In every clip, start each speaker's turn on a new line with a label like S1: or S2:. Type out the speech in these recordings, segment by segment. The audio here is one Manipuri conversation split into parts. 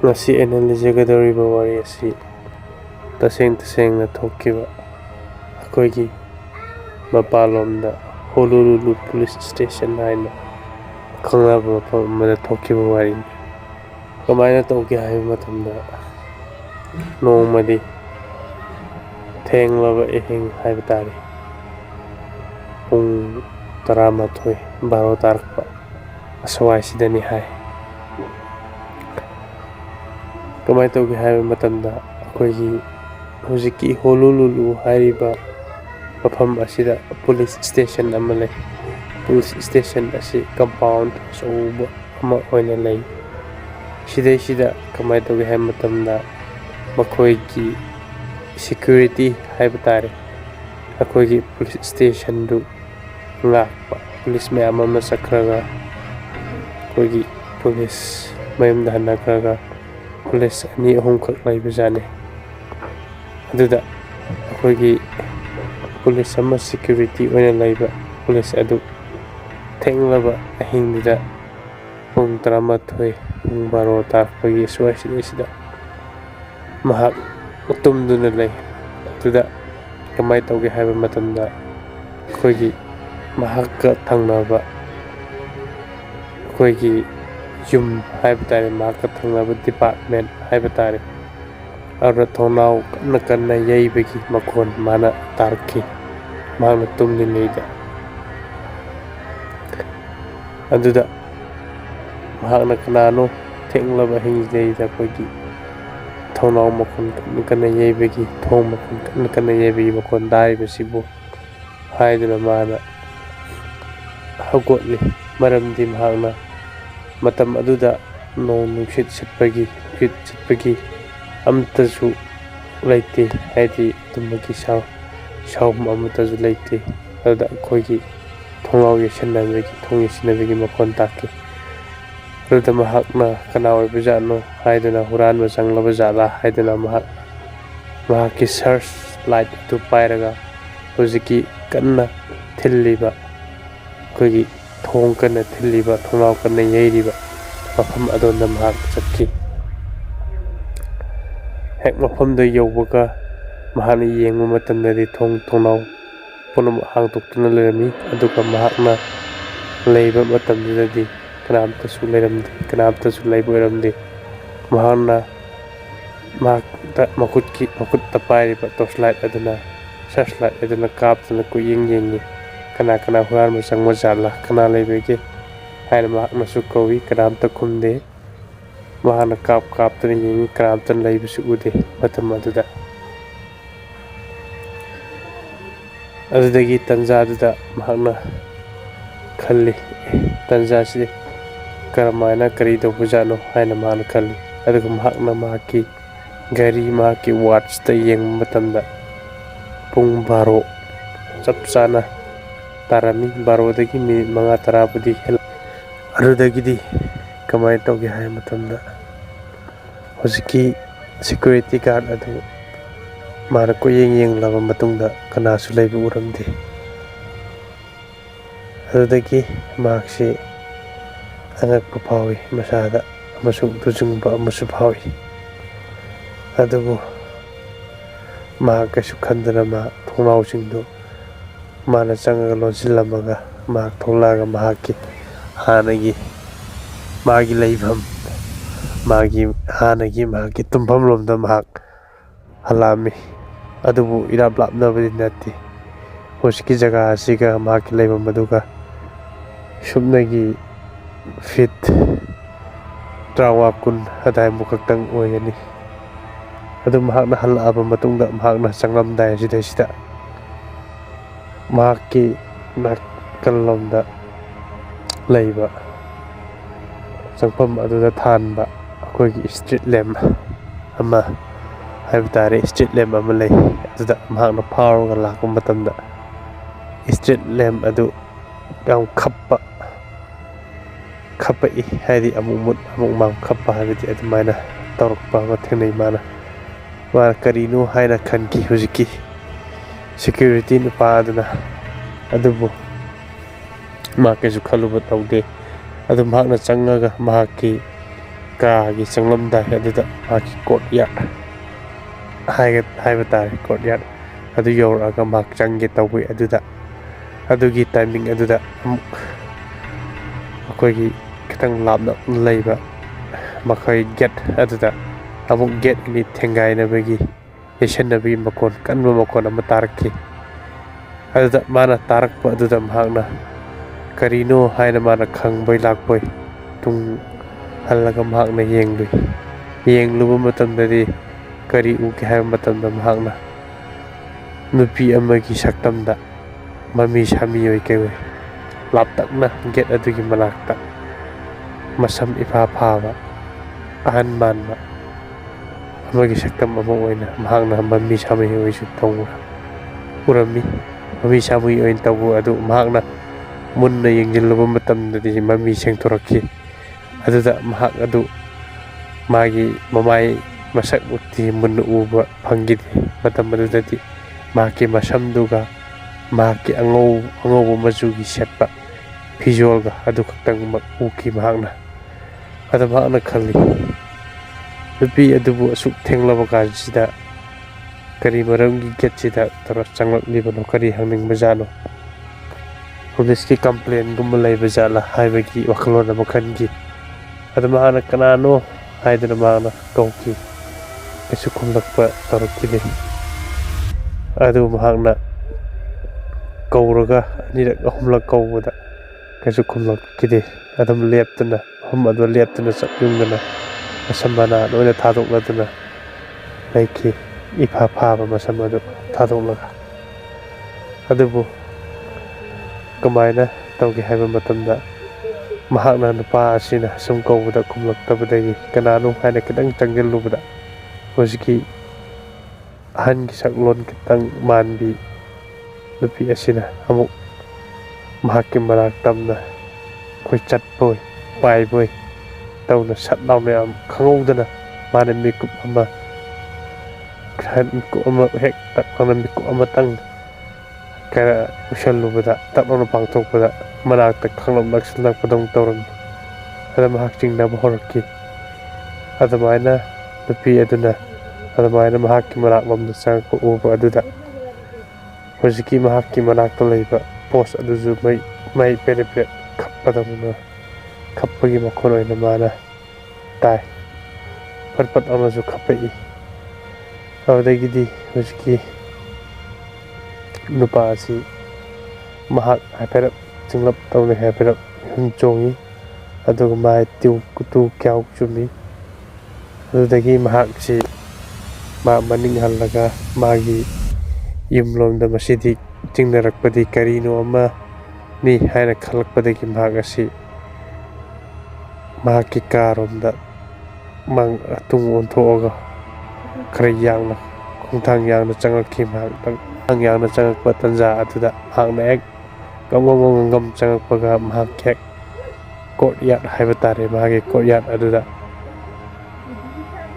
S1: Ngasi aina lijagadoriba wari asi tasengna thokhiba akoigi mapalomda Honolulu police station haina khanglaba mafam amada thokhiba wari kamaina tawge haiba matamda nongmadi thenglaba ehing haiba tari pung 11 12 tarakpa aswai sidani hai kamai tawge haiba matamda akoigi hujiki Honolulu haiba mafam asida police station ama lay police station asi compound soba ama oina lay sida kamai tawge haiba matamda makoigi security haiba tari akoigi police station du ngakpa police mayam ama sakraga akoigi police mayamda hanakraga police ani ahum khak laiba jane aduda akoigi police ama security oina laiba police adu thenglaba ahingda pung 11 pung 12 tarpagi sida mahak utumduna lay aduda kamai tawge haiba matamda akoigi mahakka thangnaba akoigi yum haiba tari mahakka thangnaba department haiba tari ara thonau kanna yaibagi makhon mana tarki mahakna tumlingayda aduda mahakna kanano thenglaba hingdayda akoigi thonau makhon kanna yaibagi thong makhon kanna yaibagi makhon daibasibu haiduna mana hagotli maramdi mahakna matam aduda nong nungsit sitpagi amtasu laite haidi tumagi shawm amtasu laite aduda akoigi thonau yesanabagi thong yesanabagi makhon taki aduda mahakna kana oiba jano haiduna huranba changlaba jala haiduna mahakki search light tu pairaga hujiki kanna thilliba akoigi thong kanna thilliba thonau kanna yairiba mafam adonda mahak chakki hek mafamda yaubaga mahakna yengba matamdadi thonau punam hangtoktuna lerami aduga mahakna leiba matamdadi kanamtasu leramdi kanamtasu leiba oiramdi mahakna makutta pairiba torchlight aduna searchlight aduna kaptuna yengi kana huranba changba jala kana leibege haina mahaknasu kawi kanamta khumde mahakna kaptuna yengi kanamta leibasu ude matam aduda adudagi tanjaduda mahakna khalli tanjasi karamaina kari tawbajano haina mahakna khalli aduga mahakna mahakki gari mahakki watch ta yengba matamda pung 12 chap chana tarami 12 dagi minute 5 tarabudi adudagidi kamai tawge hai matamda hojiki security guard adu mana ko yeng laba matungda kanasu leiba uramde adudagi mahakse angakpa phawi masada amasung tujungba amasu phawi adubu mahak kasu khandana ma thonau singdo mana changaga lonsilamaga mahak tholaga mahakki hanagi magi leibam magi hanagi mahakki tumpham lomda mahak halami adubu irap lapnabadi natti hoski jaga asiga mahakki leibam aduga subnagi fit trawakun adai mukaktang oyani adu mahakna halaba matungda mahakna changlamdai sida mahakki nakalomda leiba changpham aduda thanba akoigi street lamp ama haiba tari street lamp ama lei aduda mahakna phawraga lakpa matamda street lamp adu yam khappa haidi amuk mam khappa haibadi adumaina tawrakpa ama thengnai mana karino haina khanki hujiki security nupa aduna adubu mahakkesu khaluba tawde adu mahakna changaga mahakki ꯀꯥꯒꯤ ꯆꯪꯂꯝꯗꯥꯏ ꯑꯗꯨꯗ ꯃꯥꯒꯤ ꯀꯣꯔꯠꯌꯥꯔꯗ ꯍꯥꯏꯕ ꯇꯥꯔꯦ, ꯀꯣꯔꯠꯌꯥꯔꯗ ꯑꯗꯨ ꯌꯧꯔꯛꯑꯒ ꯃꯍꯥꯛ ꯆꯪꯒꯦ ꯇꯧꯋꯤ꯫ ꯑꯗꯨꯒꯤ ꯇꯥꯏꯃꯤꯡ ꯑꯗꯨꯗ ꯑꯃꯨꯛ ꯑꯩꯈꯣꯏꯒꯤ ꯈꯤꯇꯪ ꯂꯥꯞꯅ ꯂꯩꯕ ꯃꯈꯣꯏ ꯒꯦꯠ ꯑꯗꯨꯗ ꯑꯃꯨꯛ ꯒꯦꯠ ꯑꯅꯤ ꯊꯦꯡꯒꯥꯏꯅꯕꯒꯤ ꯌꯩꯁꯟꯅꯕꯒꯤ ꯃꯈꯣꯟ, ꯀꯟꯕ ꯃꯈꯣꯟ ꯑꯃ ꯇꯥꯔꯛꯈꯤ꯫ ꯑꯗꯨꯗ ꯃꯥꯅ ꯇꯥꯔꯛꯄ ꯑꯗꯨꯗ ꯃꯍꯥꯛꯅ ꯀꯔꯤꯅꯣ ꯍꯥꯏꯅ ꯃꯥꯅ ꯈꯪꯕꯣꯏ ꯂꯥꯛꯄꯣꯏ ꯇꯨꯡ ꯍꯜꯂꯒ ꯃꯍꯥꯛꯅ ꯌꯦꯡꯂꯨꯏ꯫ ꯌꯦꯡꯂꯨꯕ ꯃꯇꯝꯗꯗꯤ ꯀꯔꯤ ꯎꯒꯦ ꯍꯥꯏꯕ ꯃꯇꯝꯗ ꯃꯍꯥꯛꯅ ꯅꯨꯄꯤ ꯑꯃꯒꯤ ꯁꯛꯇꯝꯗ ꯃꯃꯤ ꯁꯥꯃꯤ ꯑꯣꯏ ꯀꯩ ꯑꯣꯏ ꯂꯥꯞꯇꯛꯅ ꯒꯦꯠ ꯑꯗꯨꯒꯤ ꯃꯅꯥꯛꯇ ꯃꯁꯝ ꯏꯐꯥ ꯐꯥꯕ ꯑꯍꯟ ꯃꯥꯟꯕ ꯑꯃꯒꯤ ꯁꯛꯇꯝ ꯑꯃ ꯑꯣꯏꯅ ꯃꯍꯥꯛꯅ ꯃꯃꯤ ꯁꯥꯃꯤ ꯑꯣꯏꯁꯨ ꯎꯔꯝꯃꯤ꯫ ꯃꯃꯤ ꯁꯥꯃꯤ ꯑꯣꯏꯅ ꯇꯧꯕ ꯑꯗꯨ ꯃꯍꯥꯛꯅ ꯃꯨꯟꯅ ꯌꯦꯡꯁꯤꯜꯂꯨꯕ ꯃꯇꯝꯗꯗꯤ ꯃꯃꯤ ꯁꯦꯡꯗꯣꯔꯛꯈꯤ꯫ ꯑꯗꯨꯗ ꯃꯍꯥꯛ ꯑꯗꯨ ꯃꯥꯒꯤ ꯃꯃꯥꯏ ꯃꯁꯛꯃꯛꯇꯤ ꯃꯨꯟꯅ ꯎꯕ ꯐꯪꯈꯤꯗꯦ꯫ ꯃꯇꯝ ꯑꯗꯨꯗꯗꯤ ꯃꯍꯥꯛꯀꯤ ꯃꯁꯝꯗꯨꯒ ꯃꯍꯥꯛꯀꯤ ꯑꯉꯧꯕ ꯃꯆꯨꯒꯤ ꯁꯦꯠꯄ ꯐꯤꯖꯣꯜꯒ ꯑꯗꯨ ꯈꯛꯇꯪꯃꯛ ꯎꯈꯤ ꯃꯍꯥꯛꯅ꯫ ꯑꯗ ꯃꯍꯥꯛꯅ ꯈꯜꯂꯤ, ꯅꯨꯄꯤ ꯑꯗꯨꯕꯨ ꯑꯁꯨꯛ ꯊꯦꯡꯂꯕ ꯀꯥꯟꯁꯤꯗ ꯀꯔꯤ ꯃꯔꯝꯒꯤ ꯒꯦꯠꯁꯤꯗ ꯆꯪꯂꯛꯂꯤꯕꯅꯣ, ꯀꯔꯤ ꯍꯪꯅꯤꯡꯕꯖꯥꯠꯅꯣ, ꯄꯨꯂꯤꯁꯀꯤ ꯀꯝꯄ꯭ꯂꯦꯟꯒꯨꯝꯕ ꯂꯩꯕ ꯖꯥꯠꯂꯥ ꯍꯥꯏꯕꯒꯤ ꯋꯥꯈꯜꯂꯣꯟ ꯑꯃ ꯈꯟꯈꯤ꯫ ꯑꯗꯨ ꯃꯍꯥꯛꯅ ꯀꯅꯥꯅꯣ ꯍꯥꯏꯗꯨꯅ ꯃꯍꯥꯛꯅ ꯀꯧꯈꯤ꯫ ꯀꯩꯁꯨ ꯈꯨꯝꯂꯛꯄ ꯇꯧꯔꯛꯈꯤꯗꯦ꯫ ꯑꯗꯨ ꯃꯍꯥꯛꯅ ꯀꯧꯔꯒ ꯑꯅꯤꯔꯛ ꯑꯍꯨꯝꯂꯛ ꯀꯧꯕꯗ ꯀꯩꯁꯨ ꯈꯨꯝꯂꯛꯈꯤꯗꯦ꯫ ꯑꯗꯨꯝ ꯂꯦꯞꯇꯨꯅ ꯃꯐꯝ ꯑꯗꯨ ꯂꯦꯞꯇꯨꯅ ꯆꯞ ꯌꯨꯡꯗꯅ ꯃꯁꯝ ꯃꯅꯥ ꯂꯣꯏꯅ ꯊꯥꯗꯣꯛꯂꯗꯨꯅ ꯂꯩꯈꯤ, ꯏꯐꯥ ꯐꯥꯕ ꯃꯁꯝ ꯑꯗꯨ ꯊꯥꯗꯣꯛꯂꯒ꯫ ꯑꯗꯨꯕꯨ ꯀꯃꯥꯏꯅ ꯇꯧꯒꯦ ꯍꯥꯏꯕ ꯃꯇꯝꯗ ꯃꯍꯥꯛꯅ ꯅꯨꯄꯥ ꯑꯁꯤꯅ ꯁꯨꯝ ꯀꯧꯕꯗ ꯈꯨꯝꯂꯛꯇꯕꯗꯒꯤ ꯀꯅꯥꯅꯣ ꯍꯥꯏꯅ ꯈꯤꯇꯪ ꯆꯪꯁꯤꯜꯂꯨꯕꯗ ꯍꯧꯖꯤꯛꯀꯤ ꯑꯍꯟꯒꯤ ꯁꯛꯂꯣꯟ ꯈꯤꯇꯪ ꯃꯥꯟꯕꯤ ꯅꯨꯄꯤ ꯑꯁꯤꯅ ꯑꯃꯨꯛ ꯃꯍꯥꯛꯀꯤ ꯃꯅꯥꯛ ꯇꯝꯅ ꯑꯩꯈꯣꯏ ꯆꯠꯄꯣꯏ ꯄꯥꯏꯕꯣꯏ ꯇꯧꯅ ꯁꯠ ꯂꯥꯎꯅ ꯌꯥꯝ ꯈꯪꯍꯧꯗꯅ ꯃꯥꯅ ꯃꯤꯀꯨꯞ ꯑꯃꯇꯪ ꯎꯁꯜꯂꯨꯕꯗ ꯇꯞ ꯂꯥꯎꯅ ꯄꯥꯡꯊꯣꯛꯄꯗ ꯃꯅꯥꯛꯇ ꯈꯪꯂꯞ ꯅꯛꯁꯤꯜꯂꯛꯄꯗꯧꯅ ꯇꯧꯔꯝꯃꯤ꯫ ꯑꯗ ꯃꯍꯥꯛ ꯆꯤꯡꯅꯕ ꯍꯧꯔꯛꯈꯤ꯫ ꯑꯗꯨꯃꯥꯏꯅ ꯅꯨꯄꯤ ꯑꯗꯨꯅ ꯑꯗꯨꯃꯥꯏꯅ ꯃꯍꯥꯛꯀꯤ ꯃꯅꯥꯛꯂꯣꯝꯗ ꯆꯪꯉꯛꯄ ꯎꯕ ꯑꯗꯨꯗ ꯍꯧꯖꯤꯛꯀꯤ ꯃꯍꯥꯛꯀꯤ ꯃꯅꯥꯛꯇ ꯂꯩꯕ ꯄꯣꯁ ꯑꯗꯨꯁꯨ ꯃꯩ ꯄꯦꯔꯦ ꯄꯦꯔꯦ ꯈꯞꯄꯗꯧꯅ ꯈꯞꯄꯒꯤ ꯃꯈꯣꯟ ꯑꯣꯏꯅ ꯃꯥꯅ ꯇꯥꯏ꯫ ꯄꯠ ꯄꯠ ꯑꯃꯁꯨ ꯈꯞꯄꯛꯏ꯫ ꯑꯗꯨꯗꯒꯤꯗꯤ ꯍꯧꯖꯤꯛꯀꯤ ꯅꯨꯄꯥ ꯑꯁꯤ ꯃꯍꯥꯛ ꯍꯥꯏꯐꯦꯠ ꯆꯤꯡꯂꯞ ꯇꯧꯅ ꯍꯥꯏꯐꯦꯠ ꯃꯤꯍꯨꯟ ꯆꯣꯡꯉꯤ, ꯑꯗꯨꯒ ꯃꯥꯏ ꯇꯨ ꯀ꯭ꯌꯥꯎ ꯆꯨꯝꯃꯤ꯫ ꯑꯗꯨꯗꯒꯤ ꯃꯍꯥꯛꯁꯤ ꯃꯅꯤꯡ ꯍꯜꯂꯒ ꯃꯥꯒꯤ ꯌꯨꯝꯂꯣꯝꯗ ꯃꯁꯤꯗꯤ ꯆꯤꯡꯅꯔꯛꯄꯗꯤ ꯀꯔꯤꯅꯣ ꯑꯃꯅꯤ ꯍꯥꯏꯅ ꯈꯜꯂꯛꯄꯗꯒꯤ ꯃꯍꯥꯛ ꯑꯁꯤ ꯃꯍꯥꯛꯀꯤ ꯀꯥꯔꯣꯝꯗ ꯇꯨꯡ ꯑꯣꯟꯊꯣꯛꯑꯒ ꯈꯔ ꯌꯥꯡꯅ ꯈꯣꯡꯊꯥꯡ ꯌꯥꯡꯅ ꯆꯪꯉꯛꯈꯤ꯫ ꯈꯣꯡꯊꯥꯡ ꯌꯥꯡꯅ ꯆꯪꯉꯛꯄ ꯇꯥꯟꯖꯥ ꯑꯗꯨꯗ ꯃꯍꯥꯛꯅ ꯍꯦꯛ ꯉꯝ ꯆꯪꯉꯛꯄꯒ ꯃꯍꯥꯛ ꯍꯦꯛ ꯀꯣꯔꯠꯌꯥꯔꯗ ꯍꯥꯏꯕ ꯇꯥꯔꯦ, ꯃꯍꯥꯛꯀꯤ ꯀꯣꯔꯠꯌꯥꯔꯗ ꯑꯗꯨꯗ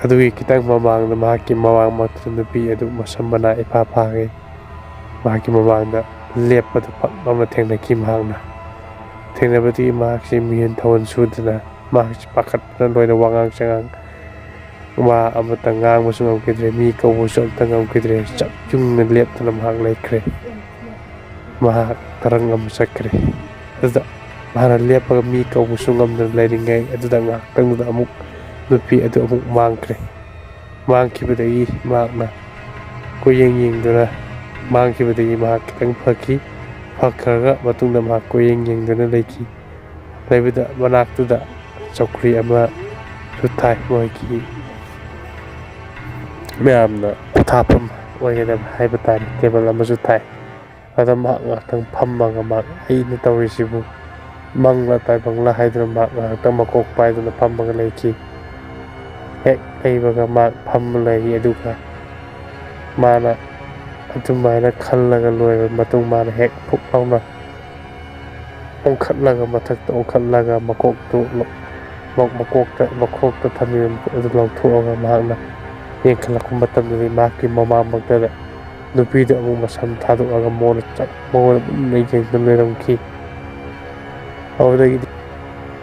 S1: ꯑꯗꯨꯒꯤ ꯈꯤꯇꯪ ꯃꯃꯥꯡꯗ ꯃꯍꯥꯛꯀꯤ ꯃꯃꯥꯡꯃꯛꯇ ꯅꯨꯄꯤ ꯑꯗꯨ ꯃꯁꯝ ꯃꯅꯥ ꯏꯐꯥ ꯐꯥꯒꯩ ꯃꯍꯥꯛꯀꯤ ꯃꯃꯥꯡꯗ ꯂꯦꯞꯄꯗꯨ ꯐꯛ ꯂꯥꯎꯅ ꯊꯦꯡꯅꯈꯤ꯫ ꯃꯍꯥꯛꯅ ꯊꯦꯡꯅꯕꯗꯒꯤ ꯃꯍꯥꯛꯁꯤ ꯃꯤꯍꯨꯟ ꯊꯧꯟ ꯁꯨꯗꯅ ꯃꯍꯥꯛꯁꯤ ꯄꯥꯈꯠꯄꯅ ꯂꯣꯏꯅ ꯋꯥꯉꯥꯡ ꯁꯉꯥꯡ ꯋꯥ ꯑꯃꯇ ꯉꯥꯡꯕꯁꯨ ꯉꯝꯈꯤꯗ꯭ꯔꯦ, ꯃꯤ ꯀꯧꯕꯁꯨ ꯑꯃꯇ ꯉꯝꯈꯤꯗ꯭ꯔꯦ꯫ ꯆꯞ ꯌꯨꯡꯅ ꯂꯦꯞꯇꯨꯅ ꯃꯍꯥꯛ ꯂꯩꯈ꯭ꯔꯦ꯫ ꯃꯍꯥꯛ ꯇꯔꯪ ꯑꯃ ꯆꯠꯈ꯭ꯔꯦ꯫ ꯑꯗꯨꯗ ꯃꯍꯥꯛꯅ ꯂꯦꯞꯄꯒ ꯃꯤ ꯀꯧꯕꯁꯨ ꯉꯝꯗꯅ ꯂꯩꯔꯤꯉꯩ ꯑꯗꯨꯗ ꯉꯥꯏꯍꯥꯛꯇꯪꯗꯨꯗ ꯑꯃꯨꯛ ꯅꯨꯄꯤ ꯑꯗꯨ ꯑꯃꯨꯛ ꯃꯥꯡꯈ꯭ꯔꯦ꯫ ꯃꯥꯡꯈꯤꯕꯗꯒꯤ ꯃꯍꯥꯛꯅ ꯀꯣꯏꯌꯦꯡ ꯌꯦꯡꯗꯨꯅ ꯃꯥꯡꯈꯤꯕꯗꯒꯤ ꯃꯍꯥꯛ ꯈꯤꯇꯪ ꯐꯈ꯭ꯔꯒ ꯃꯇꯨꯡꯗ ꯃꯍꯥꯛ ꯀꯣꯏꯌꯦꯡ ꯌꯦꯡꯗꯨꯅ ꯂꯩꯈꯤ꯫ ꯂꯩꯕꯗ ꯃꯅꯥꯛꯇꯨꯗ ꯆꯧꯀ꯭ꯔꯤ ꯑꯃꯁꯨ ꯊꯥꯏ, ꯃꯣꯏꯒꯤ ꯃꯌꯥꯝꯅ ꯄꯣꯊꯥꯐꯝ ꯑꯣꯏꯒꯗꯕ ꯍꯥꯏꯕ ꯇꯥꯔꯦ, ꯇꯦꯕꯜ ꯑꯃꯁꯨ ꯊꯥꯏ꯫ ꯑꯗ ꯃꯍꯥꯛ ꯉꯥꯏꯍꯥꯛꯇꯪ ꯐꯝꯃꯒ ꯃꯍꯥꯛ ꯑꯩꯅ ꯇꯧꯔꯤꯁꯤꯕꯨ ꯃꯪꯂꯥ ꯇꯥꯏꯕꯪꯂꯥ ꯍꯥꯏꯗꯨꯅ ꯃꯍꯥꯛ ꯉꯥꯏꯍꯥꯛꯇꯪ ꯃꯀꯣꯛ ꯄꯥꯏꯗꯨꯅ ꯐꯝꯃꯒ ꯂꯩꯈꯤ꯫ ꯍꯦꯛ ꯂꯩꯕꯒ ꯃꯍꯥꯛ ꯐꯝꯃ ꯂꯩ꯫ ꯑꯗꯨꯒ ꯃꯥꯅ ꯑꯗꯨꯃꯥꯏꯅ ꯈꯜꯂꯒ ꯂꯣꯏꯔꯕ ꯃꯇꯨꯡ ꯃꯥꯅ ꯍꯦꯛ ꯐꯨꯛ ꯂꯥꯎꯅ ꯑꯣꯟꯈꯠꯂꯒ ꯃꯊꯛꯇ ꯑꯣꯟꯈꯠꯂꯒ ꯃꯀꯣꯛꯇ ꯊꯝꯃꯤꯕ ꯃꯈꯨꯠ ꯑꯗꯨ ꯂꯧꯊꯣꯛꯑꯒ ꯃꯍꯥꯛꯅ ꯌꯦꯡꯈꯠꯂꯛꯄ ꯃꯇꯝꯗꯗꯤ ꯃꯍꯥꯛꯀꯤ ꯃꯃꯥꯡꯃꯛꯇꯗ ꯅꯨꯄꯤꯗꯨ ꯑꯃꯨꯛ ꯃꯁꯝ ꯊꯥꯗꯣꯛꯑꯒ ꯃꯉꯣꯟꯗ ꯃꯨꯟꯅ ꯌꯦꯡꯗꯨꯅ ꯂꯩꯔꯝꯈꯤ꯫ ꯑꯗꯨꯗꯒꯤꯗꯤ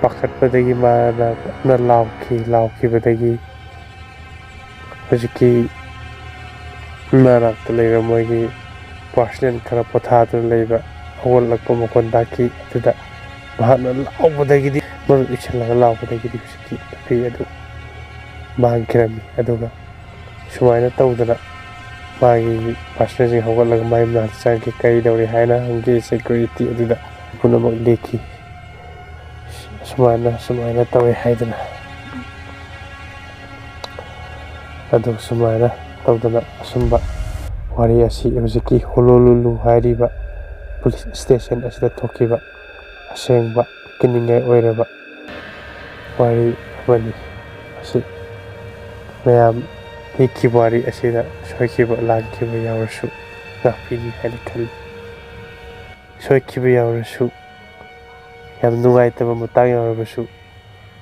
S1: ꯄꯥꯈꯠꯄꯗꯒꯤ ꯃꯥꯅ ꯀꯟꯅ ꯂꯥꯎꯈꯤꯕꯗꯒꯤ ꯍꯧꯖꯤꯛꯀꯤ ꯃꯅꯥꯛꯇ ꯂꯩꯕ ꯃꯣꯏꯒꯤ ꯄꯥꯔꯁꯅꯦꯜ ꯈꯔ ꯄꯣꯊꯥꯗꯨꯅ ꯂꯩꯕ ꯍꯧꯒꯠꯂꯛꯄ ꯃꯈꯣꯟ ꯇꯥꯈꯤ꯫ ꯑꯗꯨꯗ ꯃꯍꯥꯛꯅ ꯂꯥꯎꯕꯗꯒꯤꯗꯤ ꯃꯔꯨ ꯏꯁꯜꯂꯒ ꯂꯥꯎꯕꯗꯒꯤꯗꯤ ꯍꯧꯖꯤꯛꯀꯤ ꯅꯨꯄꯤ ꯑꯗꯨ ꯃꯥꯡꯈꯤꯔꯝꯃꯤ꯫ ꯑꯗꯨꯒ ꯁꯨꯃꯥꯏꯅ ꯇꯧꯗꯅ ꯃꯥꯒꯤ ꯄꯥꯔꯁꯅꯦꯜꯁꯤꯡ ꯍꯧꯒꯠꯂꯒ ꯃꯥꯒꯤ ꯃꯅꯥꯛꯇ ꯆꯪꯈꯤ꯫ ꯀꯔꯤꯗꯧꯔꯤ ꯍꯥꯏꯅ ꯍꯪꯈꯤ꯫ ꯁꯦꯀ꯭ꯌꯨꯔꯤꯇꯤ ꯑꯗꯨꯗ ꯄꯨꯝꯅꯃꯛ ꯂꯦꯛꯈꯤ꯫ ꯁꯨꯃꯥꯏꯅ ꯇꯧꯋꯦ ꯍꯥꯏꯗꯅ ꯑꯗꯨ ꯁꯨꯃꯥꯏꯅ ꯇꯧꯗꯅ ꯑꯁꯨꯝꯕ ꯋꯥꯔꯤ ꯑꯁꯤ ꯍꯧꯖꯤꯛꯀꯤ ꯍꯣꯅꯣꯂꯨꯂꯨ ꯍꯥꯏꯔꯤꯕ ꯄꯨꯂꯤꯁ ꯁ꯭ꯇꯦꯁꯟ ꯑꯁꯤꯗ ꯊꯣꯛꯈꯤꯕ ꯑꯁꯦꯡꯕ ꯀꯤꯅꯤꯡꯉꯥꯏ ꯑꯣꯏꯔꯕ ꯋꯥꯔꯤ ꯑꯃꯅꯤ꯫ ꯃꯁꯤ ꯃꯌꯥꯝ ꯏꯈꯤꯕ ꯋꯥꯔꯤ ꯑꯁꯤꯗ ꯁꯣꯏꯈꯤꯕ ꯂꯥꯟꯈꯤꯕ ꯌꯥꯎꯔꯁꯨ ꯉꯥꯛꯄꯤꯅꯤ ꯍꯥꯏꯅ ꯈꯜꯂꯤ꯫ ꯁꯣꯏꯈꯤꯕ ꯌꯥꯎꯔꯁꯨ ꯌꯥꯝ ꯅꯨꯡꯉꯥꯏꯇꯕ ꯃꯇꯥꯡ ꯌꯥꯎꯔꯕꯁꯨ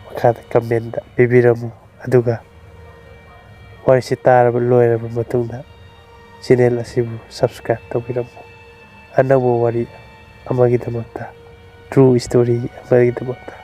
S1: ꯃꯈꯥꯗ ꯀꯃꯦꯟꯗ ꯄꯤꯕꯤꯔꯝꯃꯨ꯫ ꯑꯗꯨꯒ ꯋꯥꯔꯤꯁꯤ ꯂꯣꯏꯔꯕ ꯃꯇꯨꯡꯗ ꯆꯦꯅꯦꯜ ꯑꯁꯤꯕꯨ ꯁꯕꯁꯀ꯭ꯔꯥꯏꯕ ꯇꯧꯕꯤꯔꯝꯃꯨ꯫ ꯑꯅꯧꯕ ꯋꯥꯔꯤ ꯑꯃꯒꯤꯗꯃꯛꯇ, ꯇ꯭ꯔꯨ ꯁ꯭ꯇꯣꯔꯤ ꯑꯃꯒꯤꯗꯃꯛꯇ꯫